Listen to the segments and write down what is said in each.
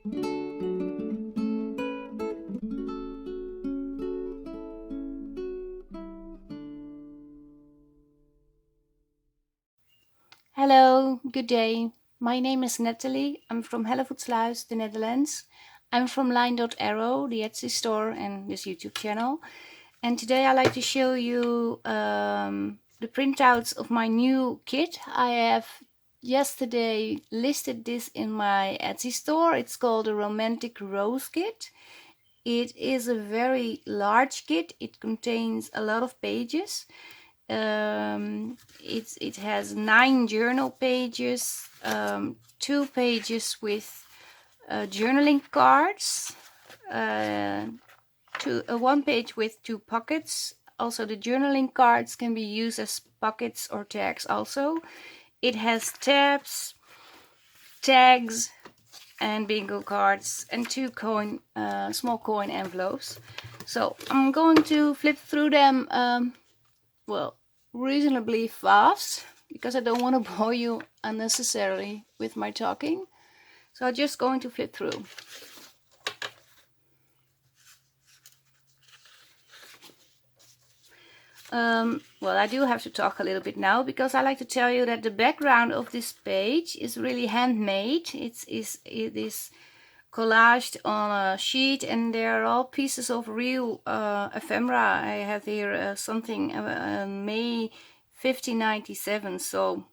Hello, good day. My name is Nathalie. I'm from Hellevoetsluis, the Netherlands. I'm from LineDotArrow, the Etsy store and this YouTube channel. And today I'd like to show you the printouts of my new kit. I have yesterday listed this in my Etsy store. It's called a Romantic Rose Kit. It is a very large kit. It contains a lot of pages. It has 9 journal pages, 2 pages with journaling cards, 1 page with 2 pockets. Also, the journaling cards can be used as pockets or tags also. It has tabs, tags, and bingo cards, and 2 small coin envelopes. So I'm going to flip through them, well, reasonably fast, because I don't want to bore you unnecessarily with my talking. So I'm just going to flip through. Well, I do have to talk a little bit now, because I like to tell you that the background of this page is really handmade. It is collaged on a sheet, and they're all pieces of real ephemera. I have here something May 1597, so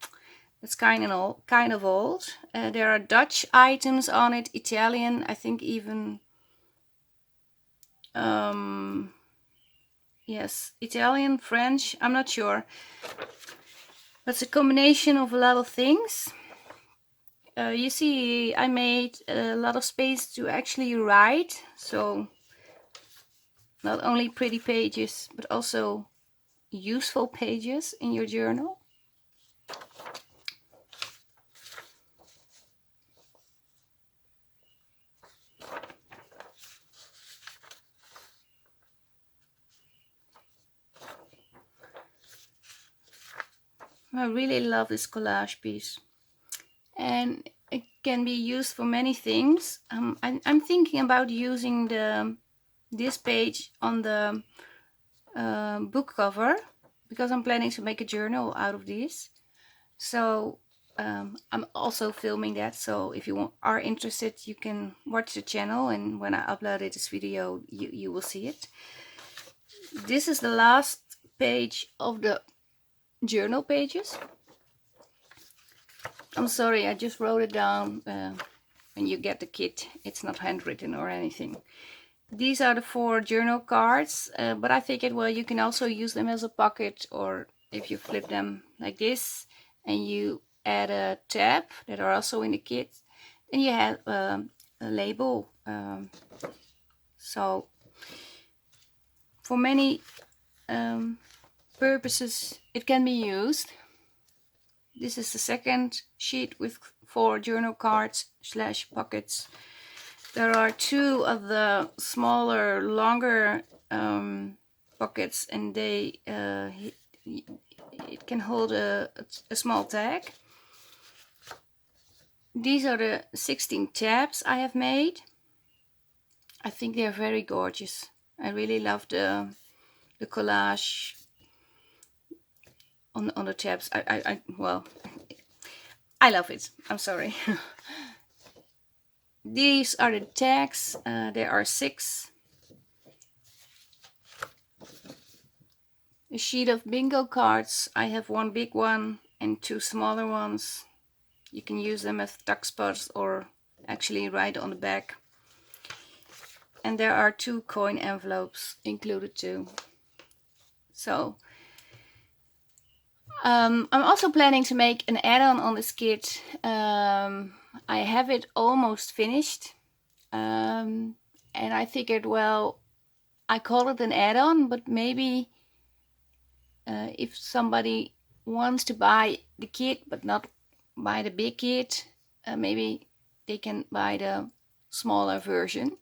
it's kind of old. There are Dutch items on it, Italian, I think even yes, Italian, French, I'm not sure. But it's a combination of a lot of things. You see, I made a lot of space to actually write, so not only pretty pages, but also useful pages in your journal. I really love this collage piece, and it can be used for many things. I'm thinking about using this page on the book cover, because I'm planning to make a journal out of this. So I'm also filming that, so if you are interested, you can watch the channel, and when I upload this video, you will see it. This is the last page of the journal pages. I'm sorry, I just wrote it down. When you get the kit, it's not handwritten or anything. These are the 4 journal cards, but I figured, well, you can also use them as a pocket, or if you flip them like this and you add a tab that are also in the kit, then you have a label. So for many purposes it can be used. This is the second sheet with 4 journal cards / pockets. There are 2 of the smaller, longer pockets, and they it can hold a small tag. These are the 16 tabs I have made. I think they're very gorgeous. I really love the collage on the tabs. Well, I love it. I'm sorry. These are the tags. There are 6. A sheet of bingo cards. I have 1 big one and 2 smaller ones. You can use them as tuck spots or actually write on the back. And there are 2 coin envelopes included too. So I'm also planning to make an add-on on this kit. I have it almost finished, and I figured, well, I call it an add-on, but maybe if somebody wants to buy the kit but not buy the big kit, maybe they can buy the smaller version.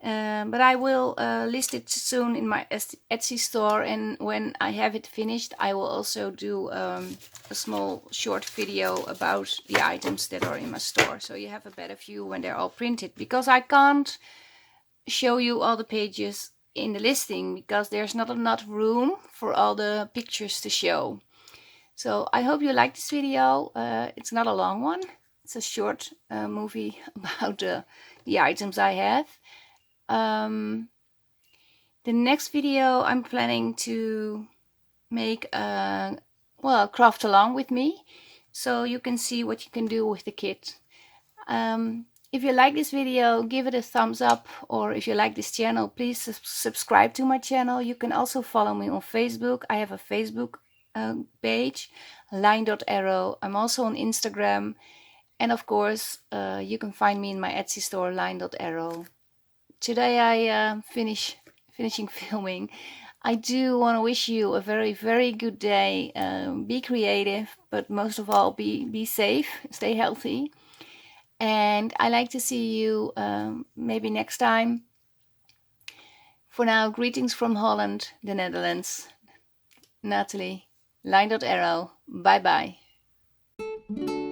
But I will list it soon in my Etsy store, and when I have it finished I will also do a small short video about the items that are in my store, so you have a better view when they're all printed, because I can't show you all the pages in the listing because there's not enough room for all the pictures to show. So I hope you like this video. It's not a long one, it's a short movie about the items I have. The next video I'm planning to make a craft along with me, so you can see what you can do with the kit. If you like this video, give it a thumbs up, or if you like this channel, please subscribe to my channel. You can also follow me on Facebook. I have a Facebook page, line.arrow. I'm also on Instagram, and of course you can find me in my Etsy store, line.arrow. Today I finishing filming. I do want to wish you a very, very good day. Be creative, but most of all, be safe, stay healthy. And I like to see you maybe next time. For now, greetings from Holland, the Netherlands. Nathalie, line.arrow. Bye bye.